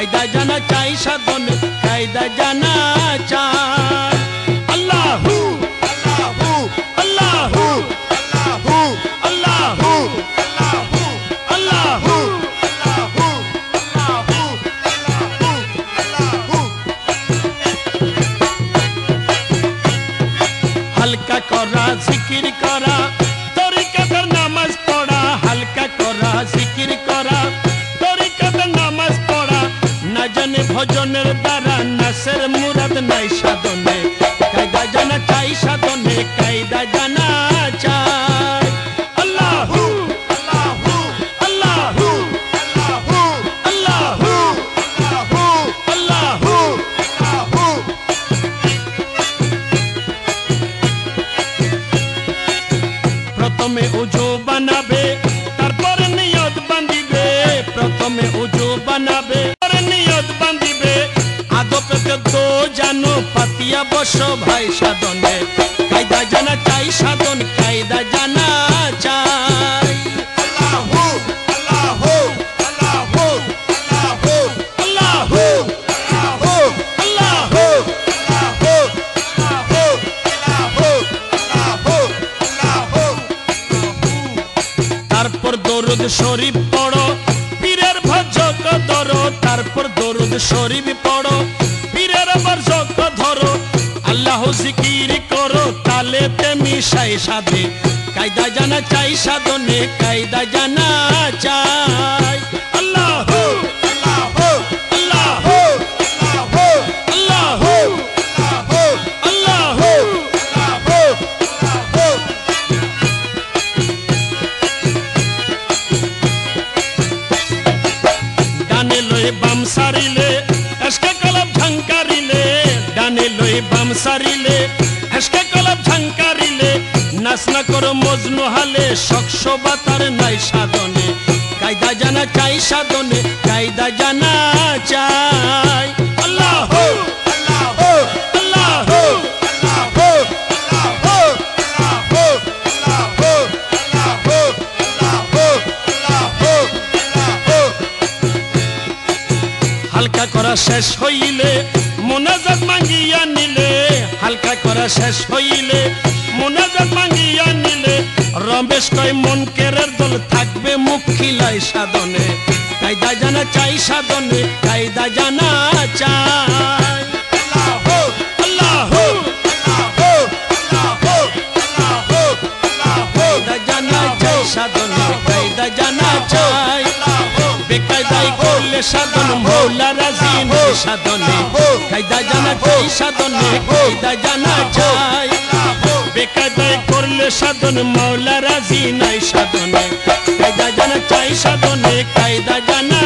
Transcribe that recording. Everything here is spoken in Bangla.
কায়দা জানা চাই সাধনে কায়দা জানা চাই আল্লাহু আল্লাহু আল্লাহু আল্লাহু আল্লাহু আল্লাহু আল্লাহু আল্লাহু আল্লাহু হালকা করা জিকির করা তরিকাতের নামাজ পড়া হালকা করা জিকির করা তরিকাতের নামাজ পড়া না জানে ভজনের দ্বারা নাসের মুরাদ নাই সাধনে কায়দা জানা চাই সাধনে কায়দা জানা চাই আল্লাহু আল্লাহু আল্লাহু আল্লাহু আল্লাহু আল্লাহু আল্লাহু প্রথমে উজু বানাবে তারপরে নিয়ত বান্ধিবে প্রথমে উজু বানাবে পরে নিয়ত বান্ধিবে আদপেতে তো জানো পাতিয়া বসো ভাই সাধনে কায়দা জানা চাই সাধন কায়দা জানা চাই আল্লাহু আল্লাহু আল্লাহু আল্লাহু আল্লাহু আল্লাহু আল্লাহু আল্লাহু আল্লাহু আল্লাহু তারপর দরুদ শরীফ পড়ো পীরের ভজক ধরো তারপর দরুদ শরীফ পড়ো পীরের ভজক ধরো আল্লাহ জিকির করো তালেতে মিশাই সাধে কায়দা জানা চাই সাধনে কায়দা জানা চাই আল্লাহু আল্লাহু আল্লাহু আল্লাহু আল্লাহু আল্লাহু আল্লাহু ডানে লই বাম সারিলে এসকে কলব ঝংকারিলে ডানে লই বাম সারিলে এসকে কলব ঝংকারিলে নাচ না করো মজনু হালে শখস বাতার নাই সাধনে কায়দা জানা চাই সাধনে কায়দা জানা চাই আল্লাহু আল্লাহু আল্লাহু আল্লাহু আল্লাহু আল্লাহু আল্লাহু আল্লাহু আল্লাহু আল্লাহু হালকা করা শেষ হইলে মোনাজাত মাঙ্গিয়া নিলে হালকা করা শেষ হইলে মোনাজাত মাঙ্গিয়া নিলে রমেশ কয় মন কেরের দল থাকবে মুখ খিলাই সাধনে কায়দা জানা চাই সাধনে কায়দা জানা চাই আল্লাহু আল্লাহু আল্লাহু আল্লাহু আল্লাহু আল্লাহু কায়দা জানা চাই সাধনে কায়দা জানা চাই বেকায়দাই করলে সাধন মৌলা রাজি নয় সাধনে কায়দা জানা চাই সাধনে কায়দা জানা চাই বেকায়দাই করলে সাধন মৌলা রাজি নাই সাধনে কায়দা জানা চাই সাধনে কায়দা জানা